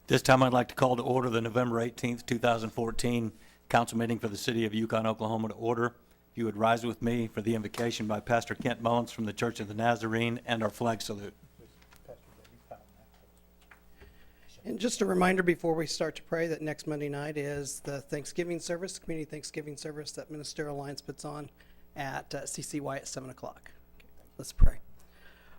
This time I'd like to call to order the November 18th, 2014 council meeting for the city of Yukon, Oklahoma to order. If you would rise with me for the invocation by Pastor Kent Mullins from the Church of the Nazarene and our flag salute. And just a reminder before we start to pray that next Monday night is the Thanksgiving service, community Thanksgiving service that Ministerial Alliance puts on at CCY at 7 o'clock. Okay, let's pray.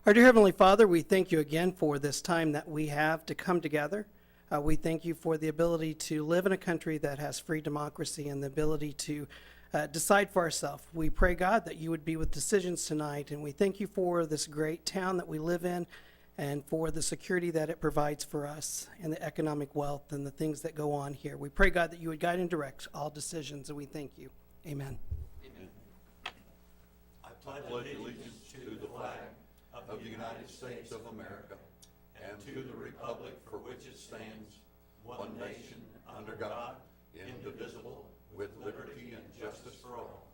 Our dear Heavenly Father, we thank you again for this time that we have to come together. We thank you for the ability to live in a country that has free democracy and the ability to decide for ourselves. We pray, God, that you would be with decisions tonight, and we thank you for this great town that we live in and for the security that it provides for us and the economic wealth and the things that go on here. We pray, God, that you would guide and direct all decisions, and we thank you. Amen. Amen. I pledge allegiance to the flag of the United States of America and to the republic for which it stands, one nation, under God, indivisible, with liberty and justice for all.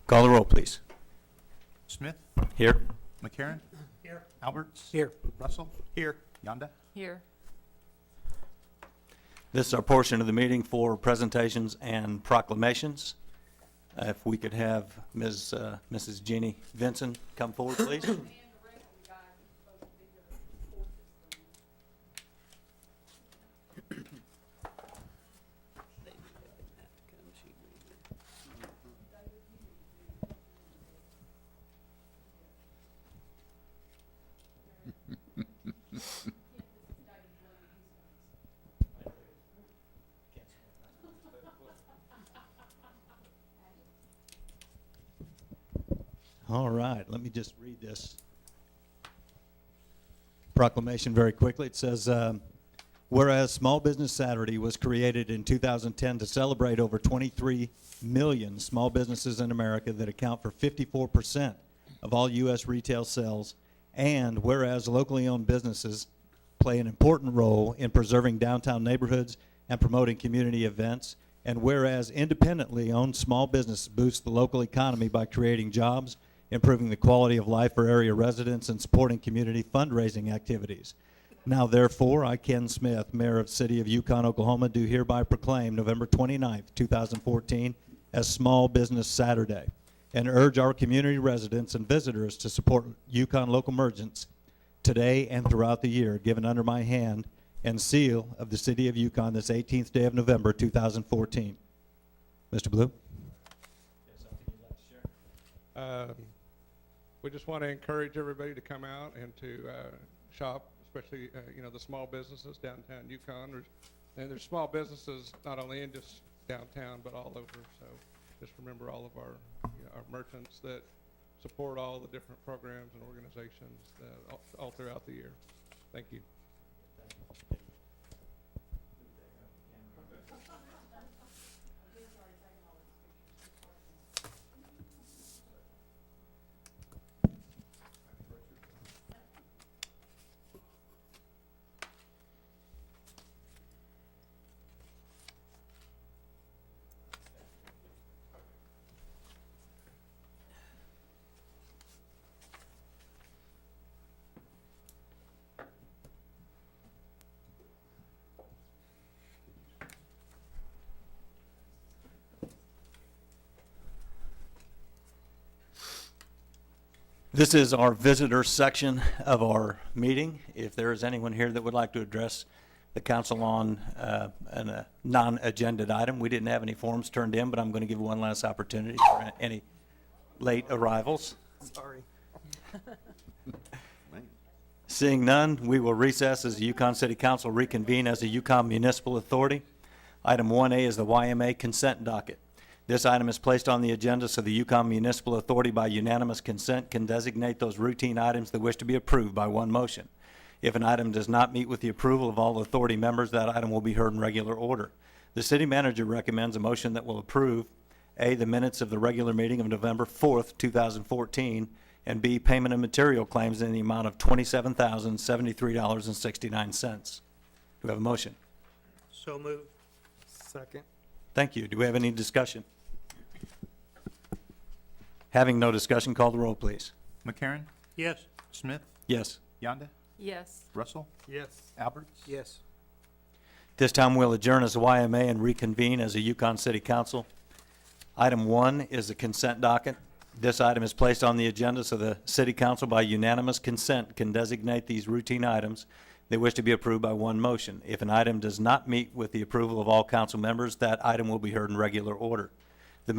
Call the roll, please. Smith? Here. McCarron? Here. Alberts? Here. Russell? Here. Yonda? Here. This is our portion of the meeting for presentations and proclamations. If we could have Mrs. Jeannie Vinson come forward, please. All right, let me just read this proclamation very quickly. It says, whereas Small Business Saturday was created in 2010 to celebrate over 23 million small businesses in America that account for 54% of all U.S. retail sales, and whereas locally owned businesses play an important role in preserving downtown neighborhoods and promoting community events, and whereas independently owned small businesses boost the local economy by creating jobs, improving the quality of life for area residents, and supporting community fundraising activities. Now, therefore, I, Ken Smith, Mayor of the City of Yukon, Oklahoma, do hereby proclaim November 29th, 2014 as Small Business Saturday, and urge our community residents and visitors to support Yukon local merchants today and throughout the year, given under my hand and seal of the City of Yukon this 18th day of November, 2014. Mr. Blue? We just want to encourage everybody to come out and to shop, especially the small businesses downtown Yukon. There's small businesses not only in just downtown but all over. So just remember all of our merchants that support all the different programs and organizations all throughout the year. Thank you. This is our visitor section of our meeting. If there is anyone here that would like to address the council on a non-agended item, we didn't have any forms turned in, but I'm going to give one last opportunity for any late arrivals. Sorry. Seeing none, we will recess as the Yukon City Council reconvene as a Yukon Municipal Authority. Item 1A is the YMA consent docket. This item is placed on the agenda so the Yukon Municipal Authority by unanimous consent can designate those routine items that wish to be approved by one motion. If an item does not meet with the approval of all authority members, that item will be heard in regular order. The city manager recommends a motion that will approve A, the minutes of the regular meeting of November 4th, 2014, and B, payment of material claims in the amount of $27,073.69. Do we have a motion? So moved. Second. Thank you. Do we have any discussion? Having no discussion, call the roll, please. McCarron? Yes. Smith? Yes. Yonda, Yes. Russell, Yes. Alberts. Yes. This time we'll adjourn as a YMA and reconvene as a Yukon City Council. Item 1 is the consent docket. This item is placed on the agenda so the City Council by unanimous consent can designate these routine items they wish to be approved by one motion. If an item does not meet with the approval of all council members, that item will be heard in regular order. The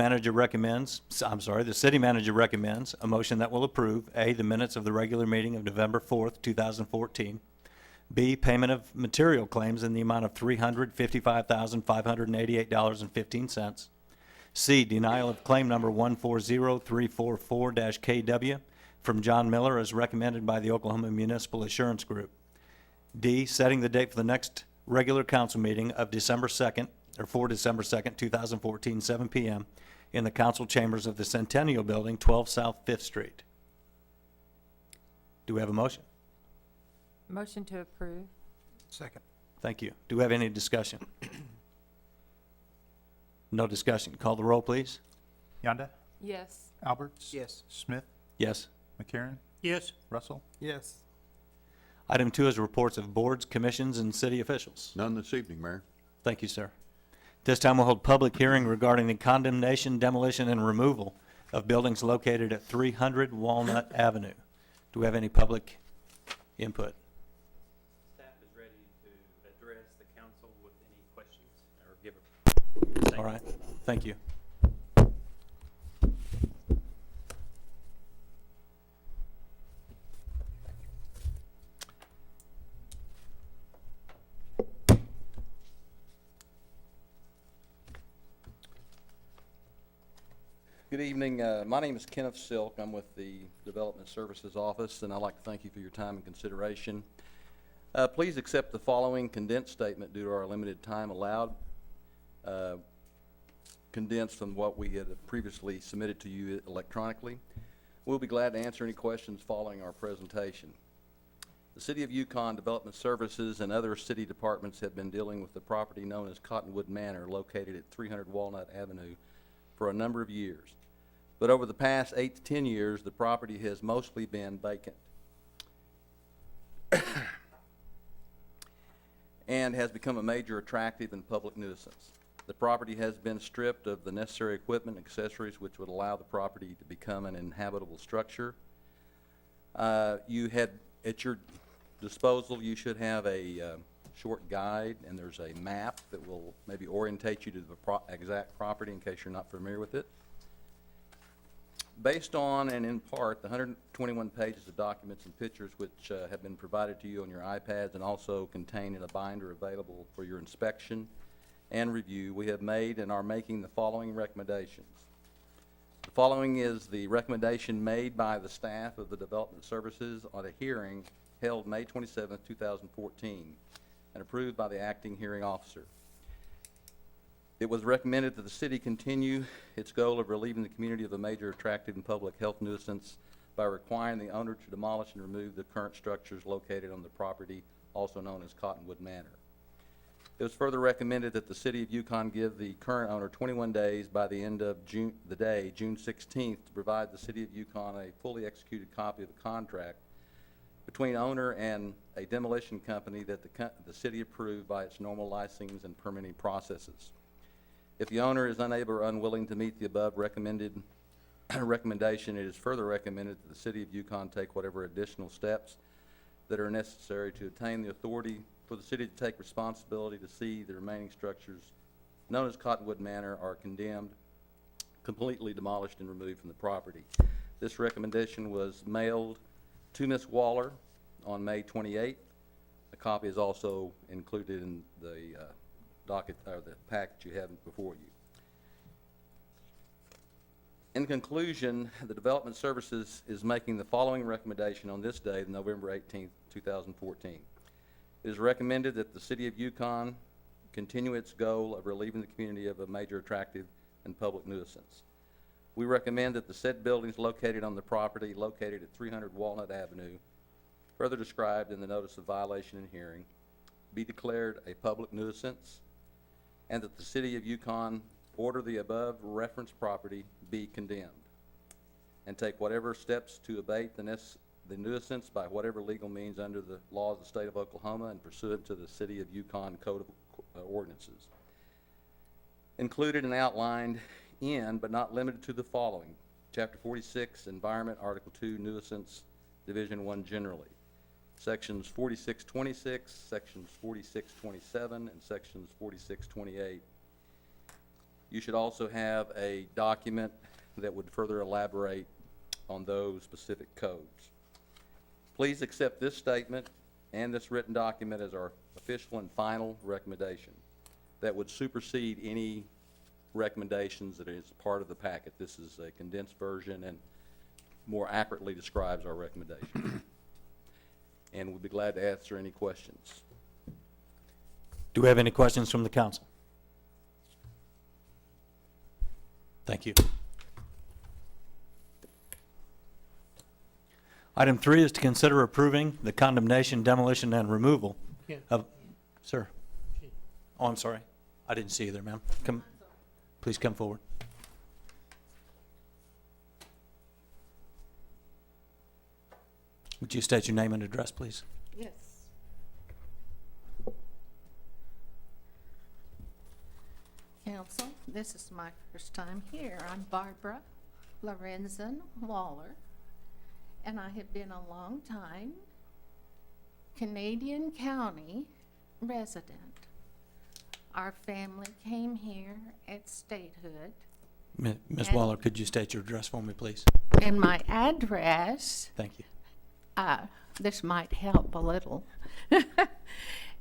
city manager recommends a motion that will approve, A, the minutes of the regular meeting of November 4th, 2014, B, payment of material claims in the amount of $355,588.15, C, denial of claim number 140344-KW from John Miller as recommended by the Oklahoma Municipal Assurance Group, D, setting the date for the next regular council meeting of December 2nd, or for December 2nd, 2014, 7 p.m. in the council chambers of the Centennial Building, 12 South 5th Street. Do we have a motion? Motion to approve. Second. Thank you. Do we have any discussion? No discussion. Call the roll, please. Yonda, Yes. Alberts. Yes. Smith, Yes. McCarron, Yes. Russell. Yes. Item 2 is reports of boards, commissions, and city officials. None this evening, Mayor. Thank you, sir. This time we'll hold public hearing regarding the condemnation, demolition, and removal of buildings located at 300 Walnut Avenue. Do we have any public input? Staff is ready to address the council with any questions or give a All right. Thank you. Good evening. My name is Kenneth Silk. I'm with the Development Services Office, and I'd like to thank you for your time and consideration. Please accept the following condensed statement due to our limited time allowed, condensed from what we had previously submitted to you electronically. We'll be glad to answer any questions following our presentation. The City of Yukon Development Services and other city departments have been dealing with the property known as Cottonwood Manor located at 300 Walnut Avenue for a number of years. But over the past 8 to 10 years, the property has mostly been vacant and has become a major attractive and public nuisance. The property has been stripped of the necessary equipment and accessories which would allow the property to become an inhabitable structure. You had, at your disposal, you should have a short guide, and there's a map that will maybe orientate you to the exact property in case you're not familiar with it. Based on and in part the 121 pages of documents and pictures which have been provided to you on your iPads and also contained in a binder available for your inspection and review, we have made and are making the following recommendations. The following is the recommendation made by the staff of the Development Services on a hearing held May 27, 2014, and approved by the acting hearing officer. It was recommended that the city continue its goal of relieving the community of a major attractive and public health nuisance by requiring the owner to demolish and remove the current structures located on the property, also known as Cottonwood Manor. It was further recommended that the City of Yukon give the current owner 21 days by the end of June 16th, to provide the City of Yukon a fully executed copy of the contract between owner and a demolition company that the city approved by its normal licensing and permitting processes. If the owner is unable or unwilling to meet the above recommendation, it is further recommended that the City of Yukon take whatever additional steps that are necessary to obtain the authority for the city to take responsibility to see the remaining structures known as Cottonwood Manor are condemned, completely demolished, and removed from the property. This recommendation was mailed to Ms. Waller on May 28th. A copy is also included in the docket, or the packet you have before you. In conclusion, the Development Services is making the following recommendation on this day, November 18th, 2014. It is recommended that the City of Yukon continue its goal of relieving the community of a major attractive and public nuisance. We recommend that the said buildings located on the property located at 300 Walnut Avenue, further described in the notice of violation and hearing, be declared a public nuisance, and that the City of Yukon order the above referenced property be condemned, and take whatever steps to abate the the nuisance by whatever legal means under the laws of the state of Oklahoma and pursuant to the City of Yukon Code of Ordinances. Included and outlined in, but not limited to, the following: Chapter 46, Environment, Article 2, Nuisance, Division 1 generally. Sections 4626, Sections 4627, and Sections 4628. You should also have a document that would further elaborate on those specific codes. Please accept this statement and this written document as our official and final recommendation that would supersede any recommendations that is part of the packet. This is a condensed version and more accurately describes our recommendation. And we'll be glad to answer any questions. Do we have any questions from the council? Thank you. Item 3 is to consider approving the condemnation, demolition, and removal of, sir. Oh, I'm sorry. I didn't see you there, ma'am. Come, please come forward. Would you state your name and address, please? Yes. Council, this is my first time here. I'm Barbara Lorenzen Waller, and I have been a long time Canadian County resident. Our family came here at statehood, Ms. And- Waller, could you state your address for me, please? and my address, Thank you. this might help a little,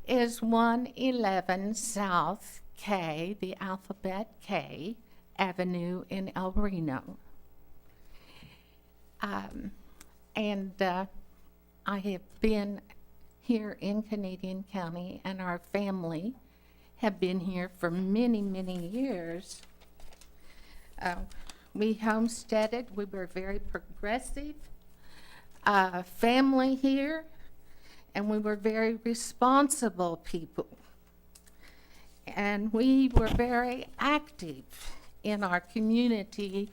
is 111 South K, the alphabet K, Avenue in El Reno. And I have been here in Canadian County, and our family have been here for many, many years. We homesteaded. We were very progressive family here, and we were very responsible people. And we were very active in our community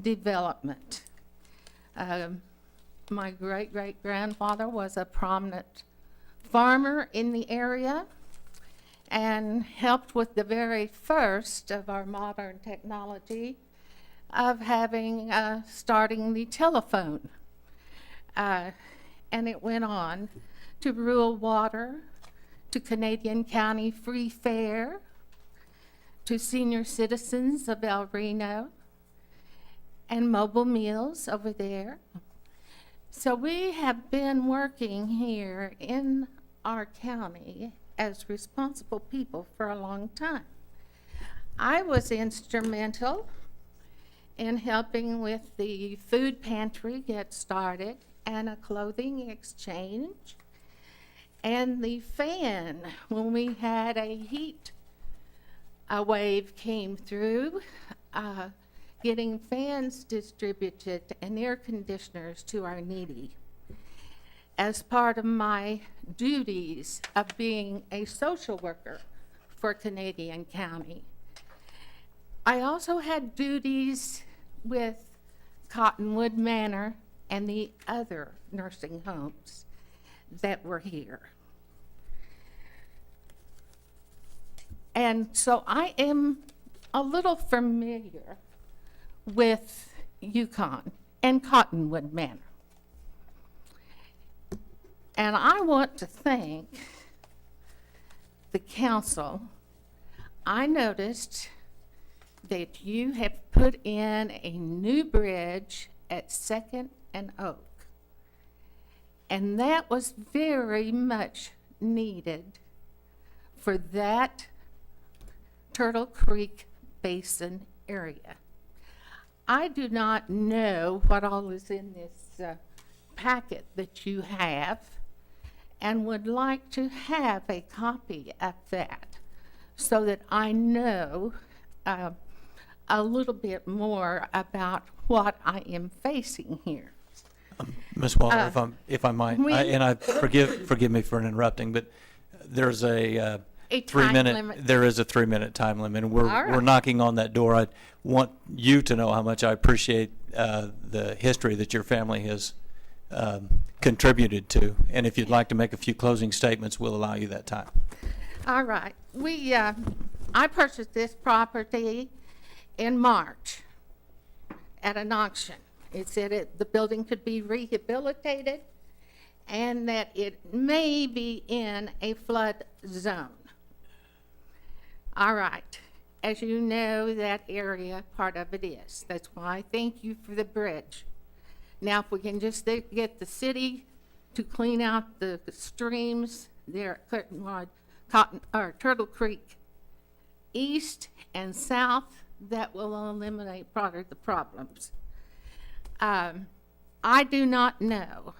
development. My great-great-grandfather was a prominent farmer in the area and helped with the very first of our modern technology of having, starting the telephone. And it went on to rural water, to Canadian County free fare, to senior citizens of El Reno, and mobile meals over there. So we have been working here in our county as responsible people for a long time. I was instrumental in helping with the food pantry get started and a clothing exchange and the fan when we had a heat wave came through, getting fans distributed and air conditioners to our needy as part of my duties of being a social worker for Canadian County. I also had duties with Cottonwood Manor and the other nursing homes that were here. And so I am a little familiar with Yukon and Cottonwood Manor. And I want to thank the council. I noticed that you have put in a new bridge at 2nd and Oak. And that was very much needed for that Turtle Creek Basin area. I do not know what all is in this packet that you have and would like to have a copy of that so that I know a little bit more about what I am facing here. Ms. Waller, if I might, we- forgive me for interrupting, but there's a A time 3-minute, limit. there is a 3-minute time limit, and we're All right. knocking on that door. I want you to know how much I appreciate the history that your family has contributed to. And if you'd like to make a few closing statements, we'll allow you that time. All right. I purchased this property in March at an auction. It said the building could be rehabilitated and that it may be in a flood zone. All right. As you know, that area, part of it is. That's why I thank you for the bridge. Now, if we can just get the city to clean out the streams there at Turtle Creek, east and south, that will eliminate part of the problems. I do not know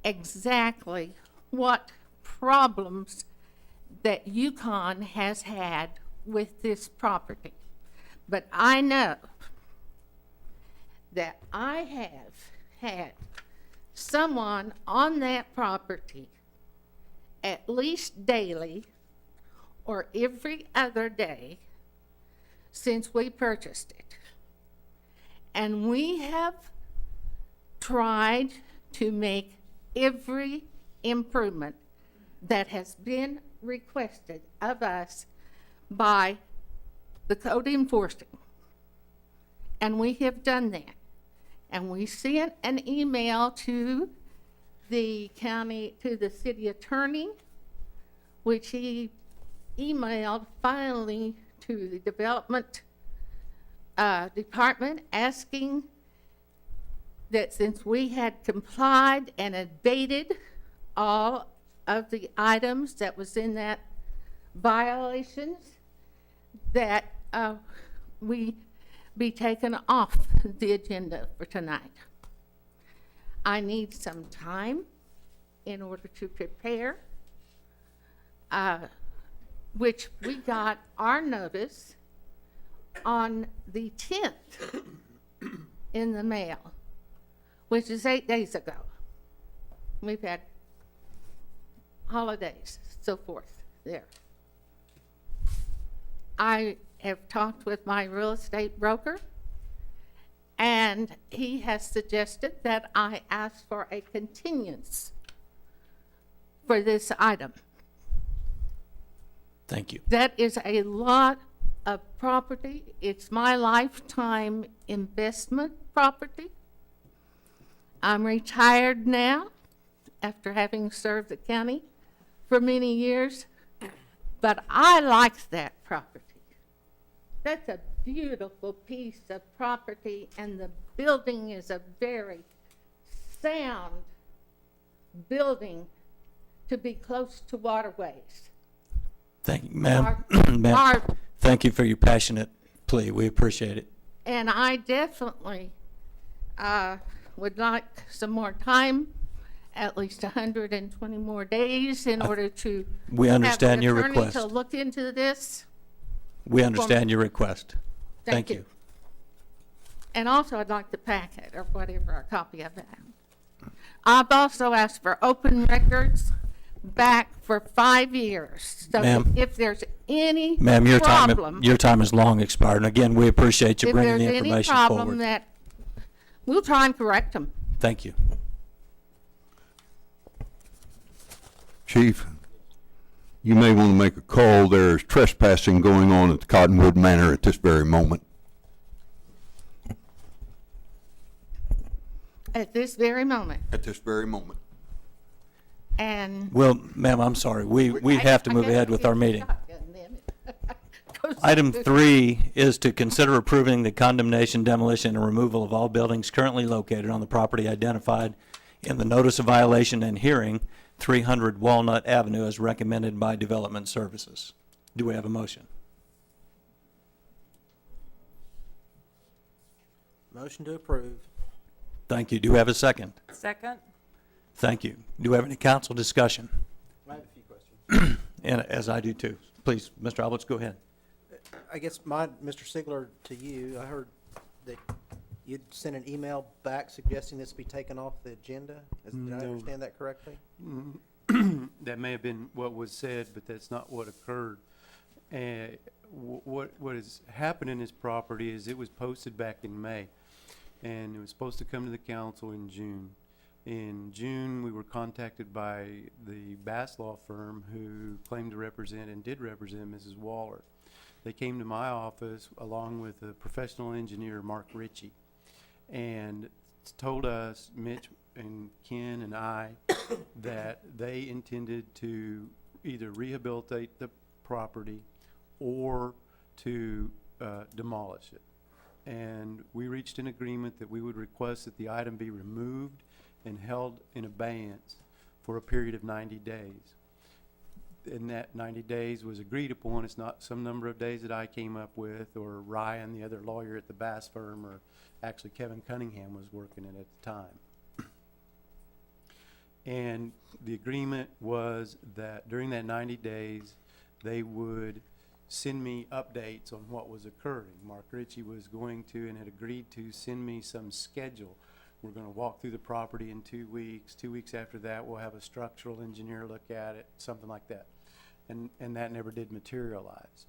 exactly what problems that Yukon has had with this property, but I know that I have had someone on that property at least daily or every other day since we purchased it. And we have tried to make every improvement that has been requested of us by the code enforcing. And we have done that. And we sent an email to the city attorney, which he emailed finally to the development department, asking that since we had complied and abated all of the items that was in that violations, that we be taken off the agenda for tonight. I need some time in order to prepare, which we got our notice on the 10th in the mail, which is 8 days ago. We've had holidays, so forth there. I have talked with my real estate broker, and he has suggested that I ask for a continuance for this item. Thank you. That is a lot of property. It's my lifetime investment property. I'm retired now after having served the county for many years, but I like that property. That's a beautiful piece of property, and the building is a very sound building to be close to waterways. Thank you, ma'am. Our- Ma'am, our- thank you for your passionate plea. We appreciate it. And I definitely would like some more time, at least 120 more days in order to We understand have your the attorney request. to look into this. We understand your request. Thank you. And also, I'd like the packet or whatever, a copy of that. I've also asked for open records back for 5 years. So Ma'am. if there's any Ma'am, problem, your time is long expired. And again, we appreciate you if bringing there's the any information problem forward. that, we'll try and correct them. Thank you. Chief, you may want to make a call. There's trespassing going on at the Cottonwood Manor at this very moment. At this very moment. At this very moment. And Well, ma'am, I'm sorry. We have to I move guess ahead I'll with get our the meeting. shotgun then. Goes Item to- 3 is to consider approving the condemnation, demolition, and removal of all buildings currently located on the property identified in the notice of violation and hearing, 300 Walnut Avenue, as recommended by Development Services. Do we have a motion? Motion to approve. Thank you. Do we have a second? Second? Thank you. Do we have any council discussion? I have a few questions. And as I do too. Please, Mr. Alberts, go ahead. I guess Mr. Sigler, to you, I heard that you'd sent an email back suggesting this be taken off the agenda. Did I No. understand that correctly? That may have been what was said, but that's not what occurred. What has happened in this property is it was posted back in May, and it was supposed to come to the council in June. In June, we were contacted by the Bass Law Firm who claimed to represent and did represent Mrs. Waller. They came to my office along with a professional engineer, Mark Ritchie, and told us, Mitch and Ken and I, that they intended to either rehabilitate the property or to demolish it. And we reached an agreement that we would request that the item be removed and held in abeyance for a period of 90 days. And that 90 days was agreed upon. It's not some number of days that I came up with, or Ryan, the other lawyer at the Bass firm, or actually Kevin Cunningham was working it at the time. And the agreement was that during that 90 days, they would send me updates on what was occurring. Mark Ritchie was going to and had agreed to send me some schedule. We're going to walk through the property in 2 weeks. 2 weeks after that, we'll have a structural engineer look at it, something like that. And that never did materialize.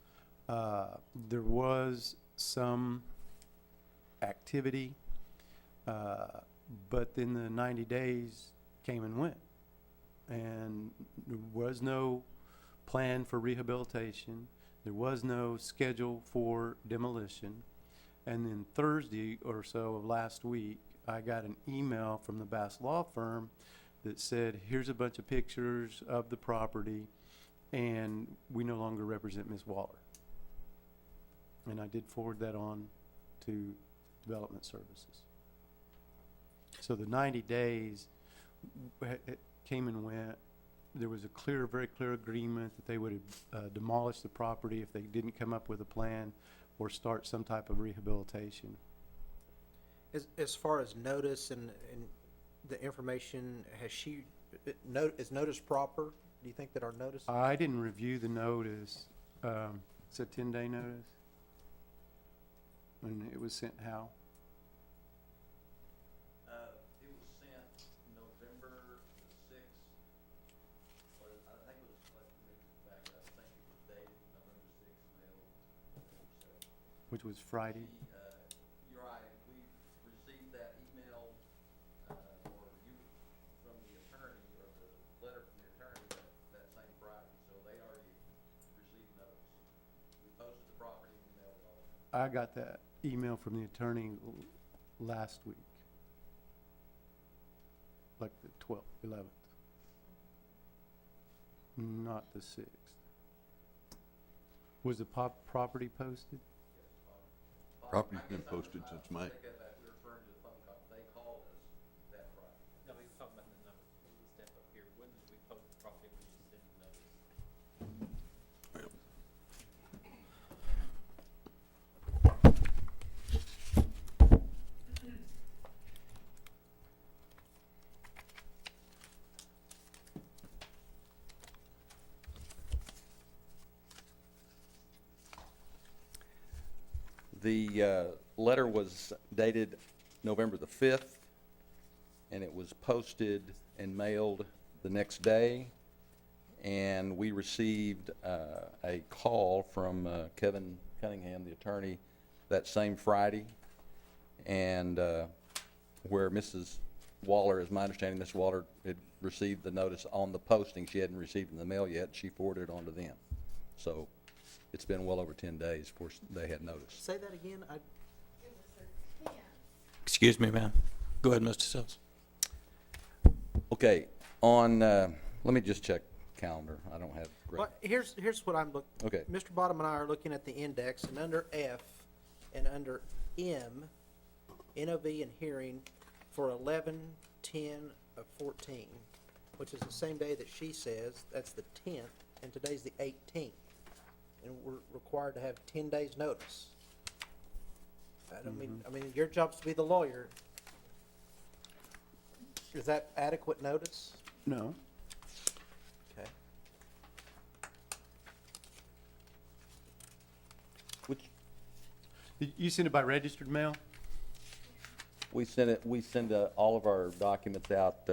There was some activity, but then the 90 days came and went. And there was no plan for rehabilitation. There was no schedule for demolition. And then Thursday or so of last week, I got an email from the Bass Law Firm that said, here's a bunch of pictures of the property, and we no longer represent Ms. Waller. And I did forward that on to Development Services. So the 90 days it came and went. There was a very clear agreement that they would demolish the property if they didn't come up with a plan or start some type of rehabilitation. As far as notice and the information, is notice proper? Do you think that our notice? I didn't review the notice. It's a 10-day notice. When it was sent how? It was sent November the 6th, or I think it was, let me back up, I think it was dated November 6th, mailed November 7th. Which was Friday. You're right, we received that email, or you, from the attorney, or the letter from the attorney that same Friday, so they already received notice. We posted the property and we mailed it all. I got that email from the attorney last week, like the 12th, 11th, not the 6th. Was the property posted? Property's been posted since May. Take that back, we're referring to the phone call, they called us that Friday. No, we were talking about the number. You step up here. When did we post the property when you send the notice? The letter was dated November the 5th, and it was posted and mailed the next day. And we received a call from Kevin Cunningham, the attorney, that same Friday. And where Mrs. Waller, as my understanding, Mrs. Waller had received the notice on the posting. She hadn't received it in the mail yet. She forwarded it on to them. So it's been well over 10 days before they had notice. Say that again. Excuse me, ma'am. Go ahead, Mr. Sills. Okay, on, let me just check calendar. I don't have great. Well, here's what I'm looking. Okay. Mr. Bottom and I are looking at the index, and under F and under M, NOV and hearing for 11/10 of 14, which is the same day that she says. That's the 10th, and today's the 18th, and we're required to have 10 days notice. I don't mean, your job's to be the lawyer. Is that adequate notice? No. Okay. Which, You sent it by registered mail? we send all of our documents out,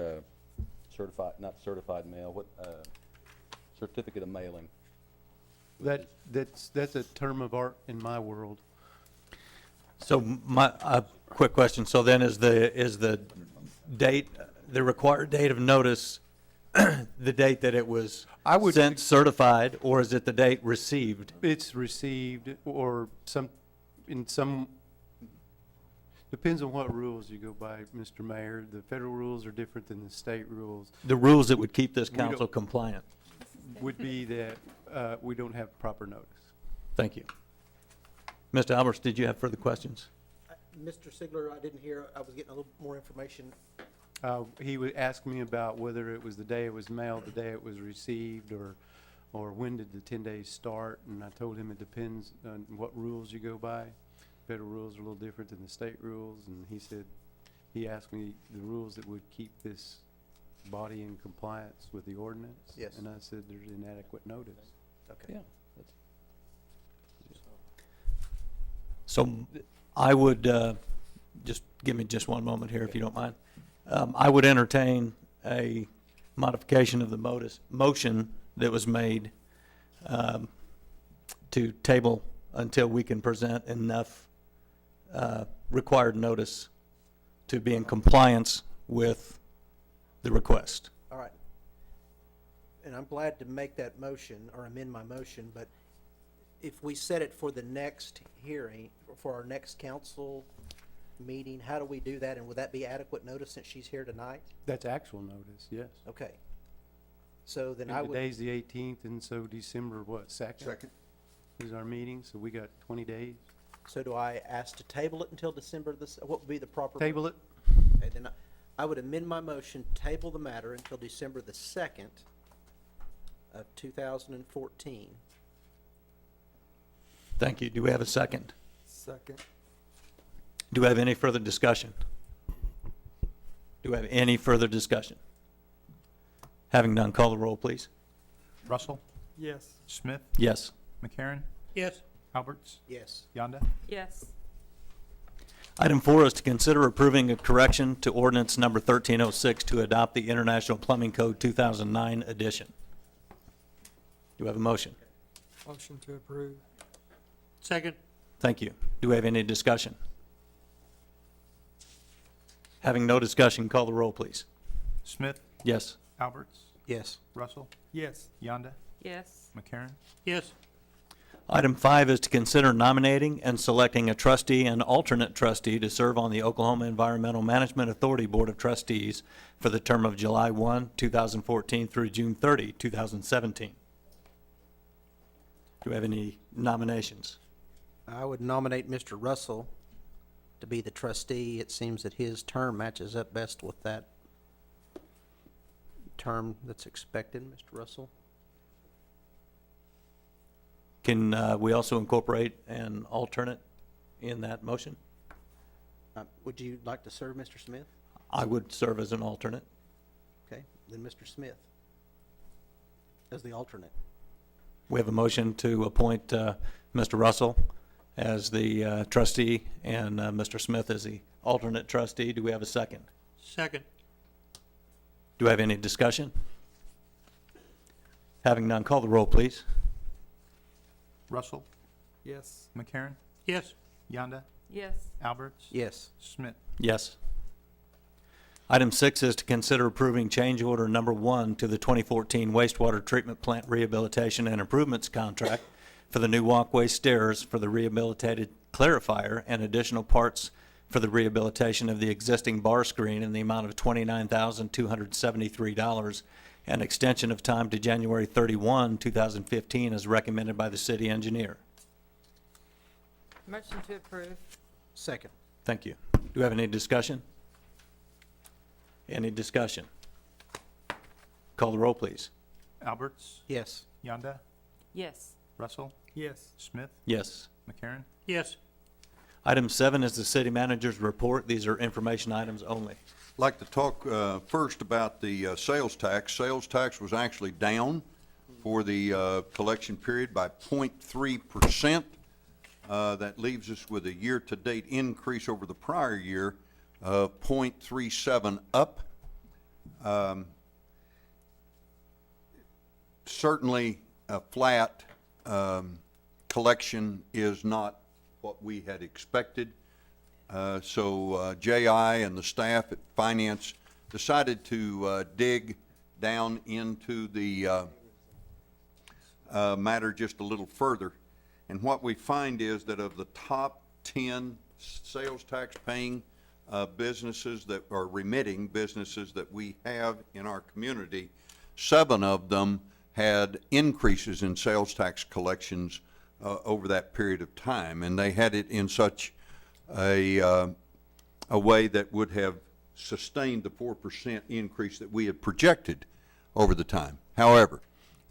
certified, not certified mail, what, certificate of mailing. That's a term of art in my world. So quick question. So then is the date the required date of notice, the date that it was I would- sent certified, or is it the date received? It's received or in some, depends on what rules you go by, Mr. Mayor. The federal rules are different than the state rules. The rules that would keep this We don't- council compliant. Would be that we don't have proper notice. Thank you. Mr. Alberts, did you have further questions? Mr. Sigler, I didn't hear, I was getting a little more information. He would ask me about whether it was the day it was mailed, the day it was received, or when did the 10 days start, and I told him it depends on what rules you go by. Federal rules are a little different than the state rules, and he asked me the rules that would keep this body in compliance with the ordinance. Yes. And I said there's inadequate notice. Okay. Yeah. So I would, just give me just one moment here, if you don't mind. I would entertain a modification of the motion that was made to table until we can present enough required notice to be in compliance with the request. All right. And I'm glad to make that motion or amend my motion, but if we set it for the next hearing, for our next council meeting, how do we do that? And would that be adequate notice since she's here tonight? That's actual notice, yes. Okay. So then I And would, today's the 18th, and so December, what, 2nd? Second. Is our meeting, so we got 20 days. so do I ask to table it until December what would be the proper? Table it. Okay, then I would amend my motion, table the matter until December the 2nd of 2014. Thank you. Do we have a second? Second. Do we have any further discussion? Do we have any further discussion? Having none, call the roll, please. Russell, Yes. Smith, Yes. McCarron, Yes. Alberts, Yes. Yonda. Yes. Item 4 is to consider approving a correction to ordinance number 1306 to adopt the International Plumbing Code 2009 edition. Do we have a motion? Motion to approve. Second. Thank you. Do we have any discussion? Having no discussion, call the roll, please. Smith, Yes. Alberts, Yes. Russell, Yes. Yonda, Yes. McCarron. Yes. Item 5 is to consider nominating and selecting a trustee and alternate trustee to serve on the Oklahoma Environmental Management Authority Board of Trustees for the term of July 1, 2014 through June 30, 2017. Do we have any nominations? I would nominate Mr. Russell to be the trustee. It seems that his term matches up best with that term that's expected, Mr. Russell. Can we also incorporate an alternate in that motion? Would you like to serve, Mr. Smith? I would serve as an alternate. Okay, then Mr. Smith as the alternate. We have a motion to appoint Mr. Russell as the trustee and Mr. Smith as the alternate trustee. Do we have a second? Second. Do we have any discussion? Having none, call the roll, please. Russell, Yes. McCarron, Yes. Yonda, Yes. Alberts, Yes. Smith. Yes. Item 6 is to consider approving change order number 1 to the 2014 wastewater treatment plant rehabilitation and improvements contract for the new walkway stairs for the rehabilitated clarifier and additional parts for the rehabilitation of the existing bar screen in the amount of $29,273 and extension of time to January 31, 2015 as recommended by the city engineer. Motion to approve. Second. Thank you. Do we have any discussion? Any discussion? Call the roll, please. Alberts, Yes. Yonda, Yes. Russell, Yes. Smith, Yes. McCarron. Yes. Item 7 is the city manager's report. These are information items only. Like to talk first about the sales tax. Sales tax was actually down for the collection period by 0.3%. That leaves us with a year-to-date increase over the prior year of 0.37 up. Certainly, a flat collection is not what we had expected. So J.I. and the staff at Finance decided to dig down into the matter just a little further. And what we find is that of the top 10 sales tax paying businesses that are remitting businesses that we have in our community, 7 of them had increases in sales tax collections over that period of time. And they had it in such a way that would have sustained the 4% increase that we had projected over the time. However,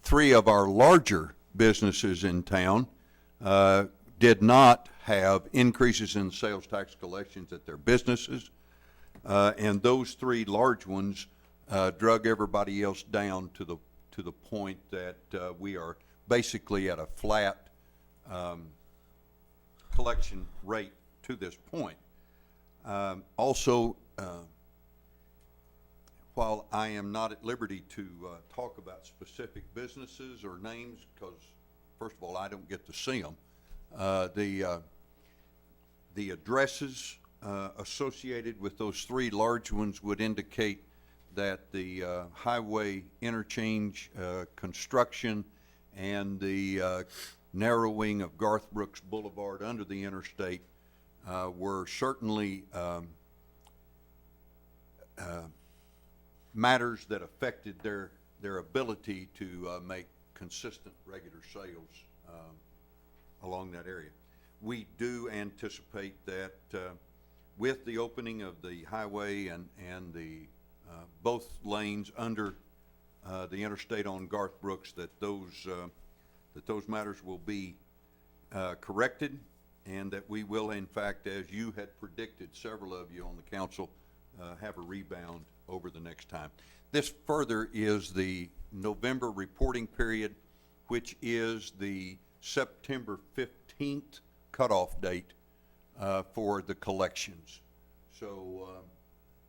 3 of our larger businesses in town did not have increases in sales tax collections at their businesses, and those 3 large ones drug everybody else down to the point that we are basically at a flat collection rate to this point. Also, while I am not at liberty to talk about specific businesses or names, because first of all, I don't get to see them, the addresses associated with those 3 large ones would indicate that the highway interchange construction and the narrowing of Garth Brooks Boulevard under the interstate were certainly matters that affected their ability to make consistent regular sales along that area. We do anticipate that with the opening of the highway and the both lanes under the interstate on Garth Brooks, that those matters will be corrected, and that we will, in fact, as you had predicted, several of you on the council, have a rebound over the next time. This further is the November reporting period, which is the September 15th cutoff date for the collections. So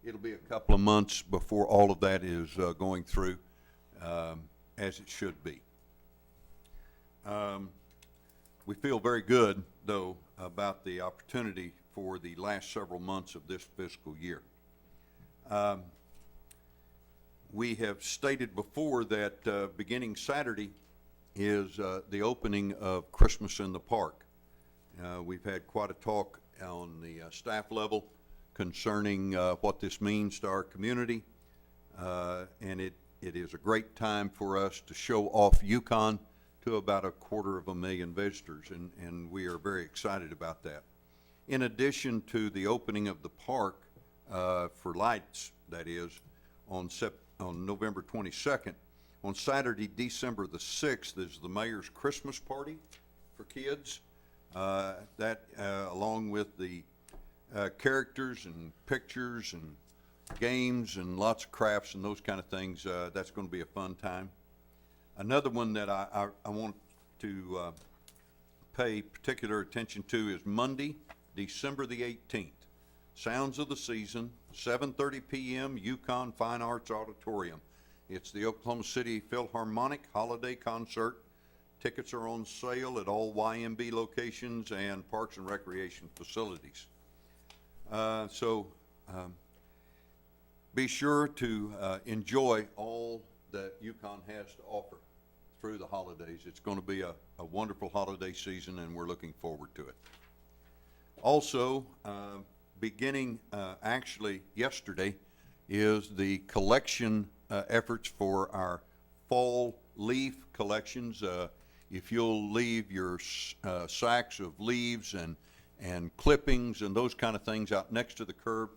it'll be a couple of months before all of that is going through as it should be. We feel very good, though, about the opportunity for the last several months of this fiscal year. We have stated before that beginning Saturday is the opening of Christmas in the Park. We've had quite a talk on the staff level concerning what this means to our community, and it is a great time for us to show off Yukon to about 250,000 visitors, and we are very excited about that. In addition to the opening of the park for lights, that is, on November 22nd, on Saturday, December the 6th, is the mayor's Christmas party for kids. That, along with the characters and pictures and games and lots of crafts and those kind of things, that's going to be a fun time. Another one that I want to pay particular attention to is Monday, December the 18th. Sounds of the Season, 7:30 p.m., Yukon Fine Arts Auditorium. It's the Oklahoma City Philharmonic Holiday Concert. Tickets are on sale at all YMB locations and Parks and Recreation facilities. So be sure to enjoy all that Yukon has to offer through the holidays. It's going to be a wonderful holiday season, and we're looking forward to it. Also, beginning actually yesterday, is the collection efforts for our fall leaf collections. If you'll leave your sacks of leaves and clippings and those kind of things out next to the curb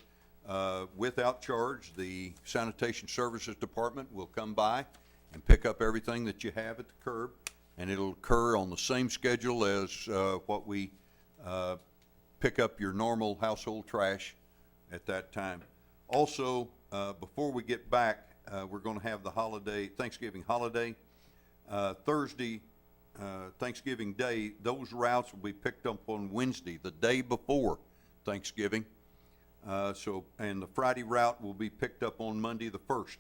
without charge, the Sanitation Services Department will come by and pick up everything that you have at the curb, and it'll occur on the same schedule as what we pick up your normal household trash at that time. Also, before we get back, we're going to have the Thanksgiving holiday. Thursday, Thanksgiving Day, those routes will be picked up on Wednesday, the day before Thanksgiving. And the Friday route will be picked up on Monday the 1st.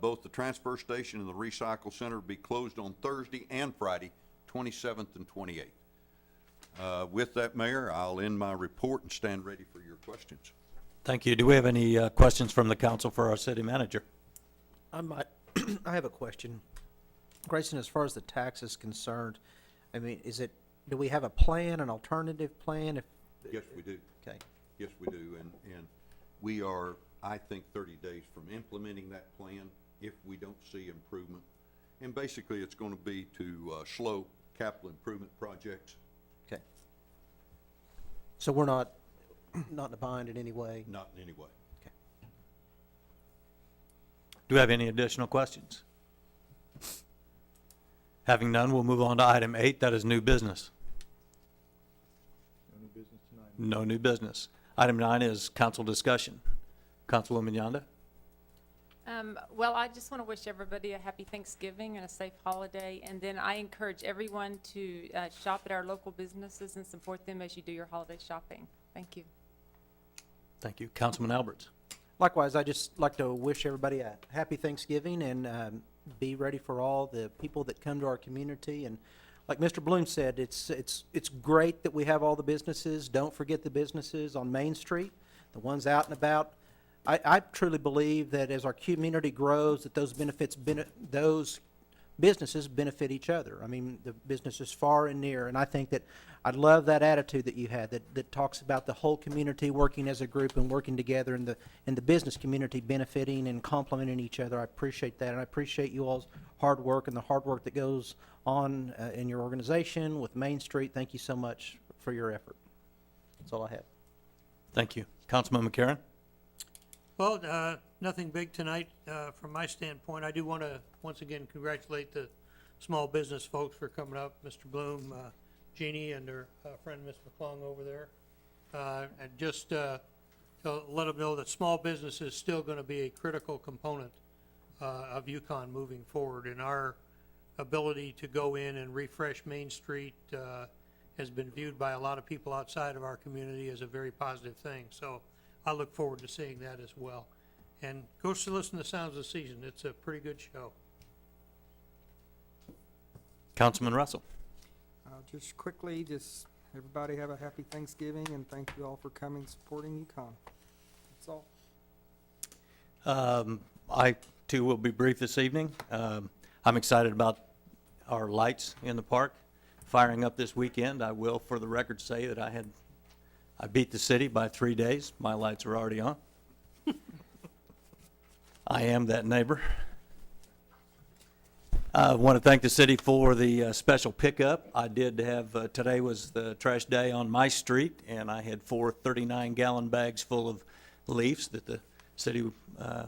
Both the transfer station and the recycle center will be closed on Thursday and Friday, 27th and 28th. With that, Mayor, I'll end my report and stand ready for your questions. Thank you. Do we have any questions from the council for our city manager? I might, I have a question. Grayson, as far as the tax is concerned, I mean, do we have a plan, an alternative plan if? Yes, we do. Okay, Yes, we do, and we are, I think, 30 days from implementing that plan if we don't see improvement. And basically, it's gonna be to slow capital improvement projects, okay. So we're not in a bind in any way? not in any way. Do we have any additional questions? Having none, we'll move on to item 8, that is new business. No new business tonight. No new business. Item 9 is council discussion. Councilwoman Yonda? Well, I just want to wish everybody a happy Thanksgiving and a safe holiday. And then I encourage everyone to shop at our local businesses and support them as you do your holiday shopping. Thank you. Thank you. Councilman Alberts? Likewise, I just like to wish everybody a happy Thanksgiving and be ready for all the people that come to our community. And like Mr. Bloom said, it's great that we have all the businesses. Don't forget the businesses on Main Street, the ones out and about. I truly believe that as our community grows, that those those businesses benefit each other. I mean, the businesses far and near, and I think that I love that attitude that you had that talks about the whole community working as a group and working together, and the business community benefiting and complementing each other. I appreciate that, and I appreciate you all's hard work and the hard work that goes on in your organization with Main Street. Thank you so much for your effort. That's all I have. Thank you. Councilman McCarron? Well, nothing big tonight from my standpoint. I do want to once again congratulate the small business folks for coming up, Mr. Bloom, Jeannie, and her friend, Ms. McClung, over there. And just to let them know that small business is still going to be a critical component of Yukon moving forward. And our ability to go in and refresh Main Street has been viewed by a lot of people outside of our community as a very positive thing. So I look forward to seeing that as well. And go to listen to Sounds of the Season. It's a pretty good show. Councilman Russell? Just quickly, everybody have a happy Thanksgiving, and thank you all for coming, supporting Yukon. That's all. I, too, will be brief this evening. I'm excited about our lights in the park firing up this weekend. I will, for the record, say that I beat the city by 3 days. My lights are already on. I am that neighbor. I want to thank the city for the special pickup. I did have, today was the trash day on my street, and I had 4 39-gallon bags full of leaves that the city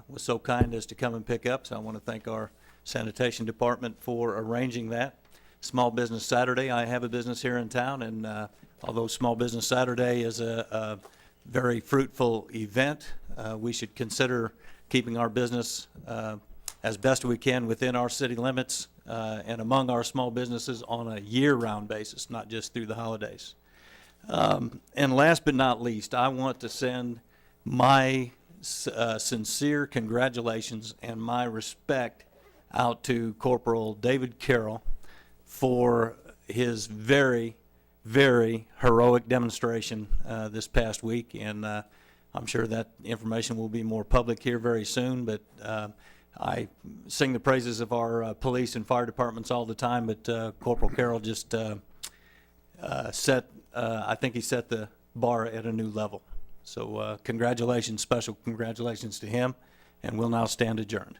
was so kind as to come and pick up. So I want to thank our sanitation department for arranging that. Small Business Saturday, I have a business here in town, and although Small Business Saturday is a very fruitful event, we should consider keeping our business as best we can within our city limits and among our small businesses on a year-round basis, not just through the holidays. And last but not least, I want to send my sincere congratulations and my respect out to Corporal David Carroll for his very, very heroic demonstration this past week, and I'm sure that information will be more public here very soon, but I sing the praises of our police and fire departments all the time, but Corporal Carroll just I think he set the bar at a new level. So congratulations, special congratulations to him, and we'll now stand adjourned.